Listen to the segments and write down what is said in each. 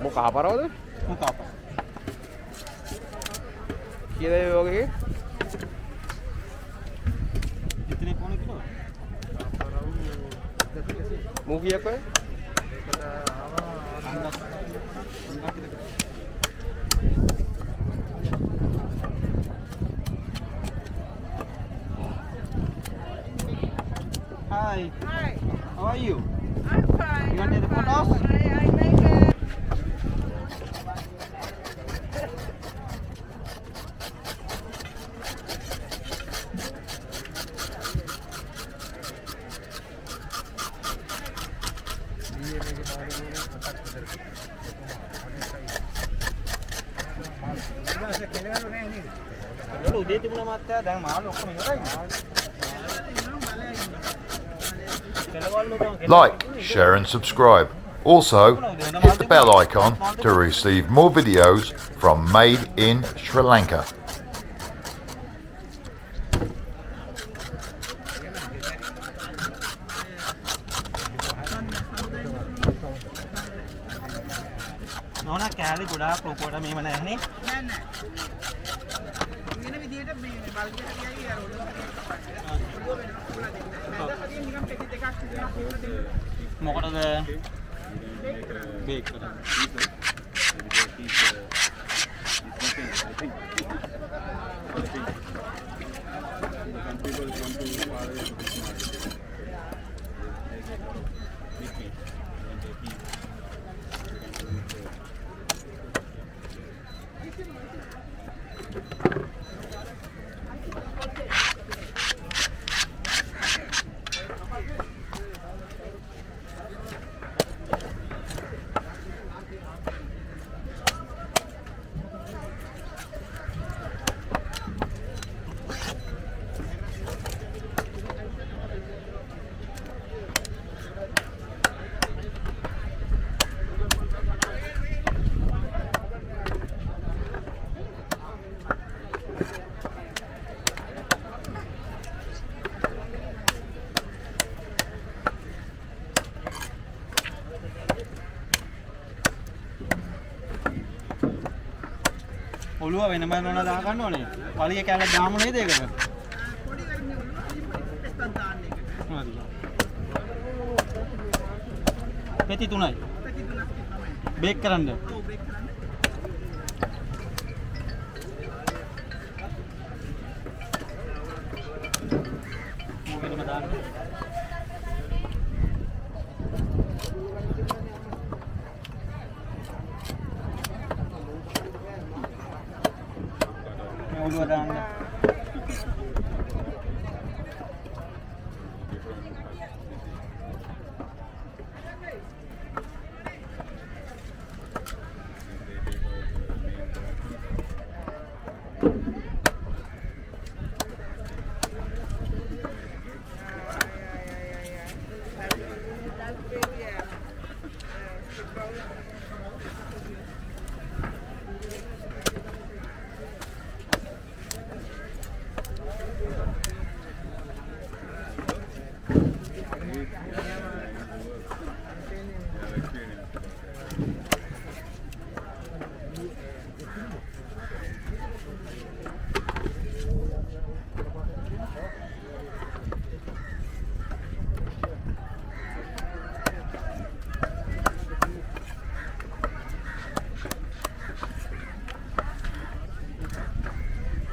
මොකක් පාරවද? මොකක් පාර. කීයද මේ වගේ? ඉතින් කොන කිලෝ? මූ කීයක් ඔය? ඒකට ආවා 5000. Hi. Hi. How are you? I'm fine. You want to take the I'm photos? fine. I make it. උදේ තිබුණා මාත්‍යා දැන් මාළු ඔක්කොම ඉවරයි. Like, share and subscribe. Also, hit the bell icon to receive more videos from Made in Sri Lanka. නෝනා කෑලි ගොඩාක් ලොකුවට මේව නැහනේ. නෑ නෑ. ඉගෙන විදියට මේ බල්ගියට කියයි අර ඔළුව නිකන් පෙටි දෙකක් තියලා මොකටද? බේක් කරන්න. ඔළුව වෙනම නෝනා දා ගන්න ඕනේ. වලිය කැල්ලක් දාමු නේද ඒකට? පොඩි කරන්නේ ඔළුව ටෙස්ට් දාන්න එකට. හරි. පෙති 3යි. පෙටි තුනක් තමයි. බේක් කරන්න. ඔව් බේක් කරන්න. මොකෙදම දාන්න. ඔළුව දාන්න.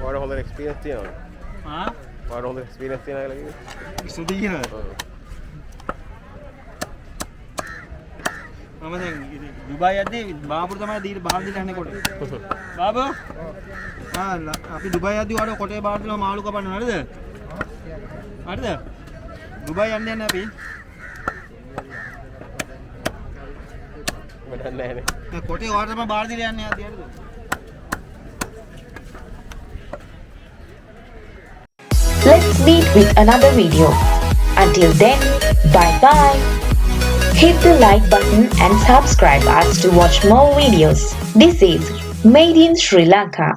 ඔයාලට හොඳ එක්ස්පීරියන්ස් තියෙනවද? ආ? ඔයාලට හොඳ එක්ස්පීරියන්ස් තියෙනවා කියලා කිව්වේ? ඉස්සුදී කියනවද? ඔව්. මම දැන් දුබායි යද්දී බාබුට තමයි දීලා බාර දීලා යන්නේ කොට. බාබු? අපි දුබායි යද්දී ඔයාලට කොටේ බාර දීලා මාළු කපන්න හරිද? හරිද? දුබායි යන්නේ අපි. මට නැහැ නේ. කොටේ ඔයාලට තමයි බාර දීලා යන්නේ යද්දී හරිද? Let's meet with another video. Until then, bye bye. Hit the like button and subscribe us to watch more videos. This is Made in Sri Lanka.